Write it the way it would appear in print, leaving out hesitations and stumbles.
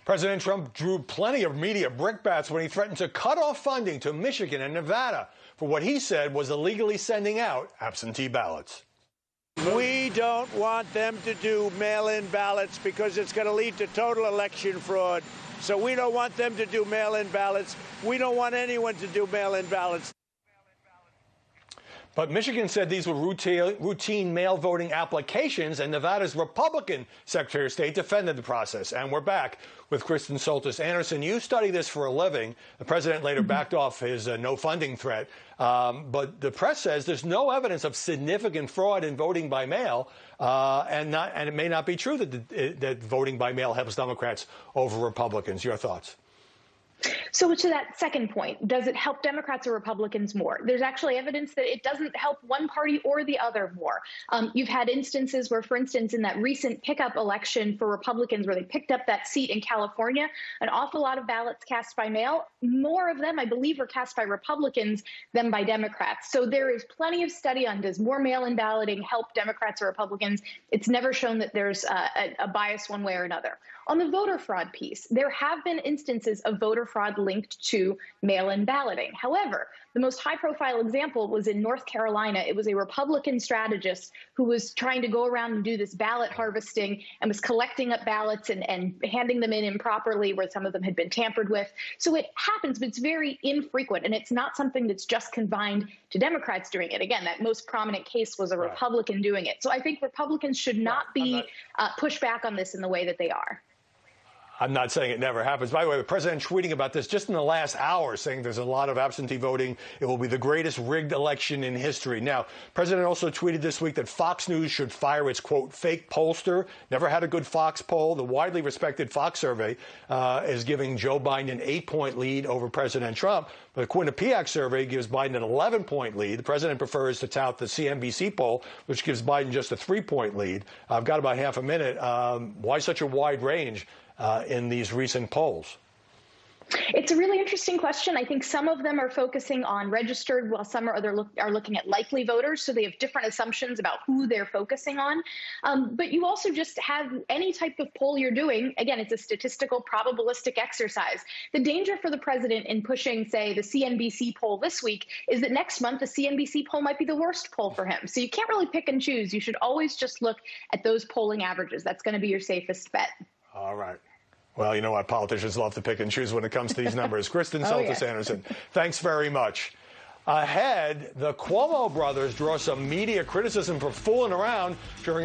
President Trump drew plenty of media brickbats when he threatened to cut off funding to Michigan and Nevada for what he said was illegally sending out absentee ballots. We don't want them to do mail-in ballots because it's going to lead to total election fraud. So we don't want them to do mail-in ballots. We don't want anyone to do mail-in ballots. But Michigan said these were routine mail voting applications, and Nevada's Republican Secretary of State defended the process. And we're back with Kristen Soltis. Anderson, you study this for a living. The president later backed off his no funding threat. But the press says there's no evidence of significant fraud in voting by mail, and it may not be true that voting by mail helps Democrats over Republicans. Your thoughts? So to that second point, does it help Democrats or Republicans more? There's actually evidence that it doesn't help one party or the other more. You've had instances where, for instance, in that recent pickup election for Republicans where they picked up that seat in California, an awful lot of ballots cast by mail. More of them, I believe, were cast by Republicans than by Democrats. So there is plenty of study on does more mail-in balloting help Democrats or Republicans. It's never shown that there's a bias one way or another. On the voter fraud piece, there have been instances of voter fraud linked to mail-in balloting. However, the most high-profile example was in North Carolina. It was a Republican strategist who was trying to go around and do this ballot harvesting and was collecting up ballots and handing them in improperly where some of them had been tampered with. So it happens, but it's very infrequent, and it's not something that's just confined to Democrats doing it. Again, that most prominent case was a Republican doing it. So I think Republicans should not be pushed back on this in the way that they are. I'm not saying it never happens. By the way, the president tweeting about this just in the last hour, saying there's a lot of absentee voting. It will be the greatest rigged election in history. Now, the president also tweeted this week that Fox News should fire its, quote, fake pollster. Never had a good Fox poll. The widely respected Fox survey is giving Joe Biden an 8-point lead over President Trump. But the Quinnipiac survey gives Biden an 11-point lead. The president prefers to tout the CNBC poll, which gives Biden just a 3-point lead. I've got about half a minute. Why such a wide range in these recent polls? It's a really interesting question. I think some of them are focusing on registered, while some are looking at likely voters. So they have different assumptions about who they're focusing on. But you also just have any type of poll you're doing. Again, it's a statistical, probabilistic exercise. The danger for the president in pushing, say, the CNBC poll this week is that next month the CNBC poll might be the worst poll for him. So you can't really pick and choose. You should always just look at those polling averages. That's going to be your safest bet. All right. Well, you know what? Politicians love to pick and choose when it comes to these numbers. Kristen Soltis Anderson, thanks very much. Ahead, the Cuomo brothers draw some media criticism for fooling around during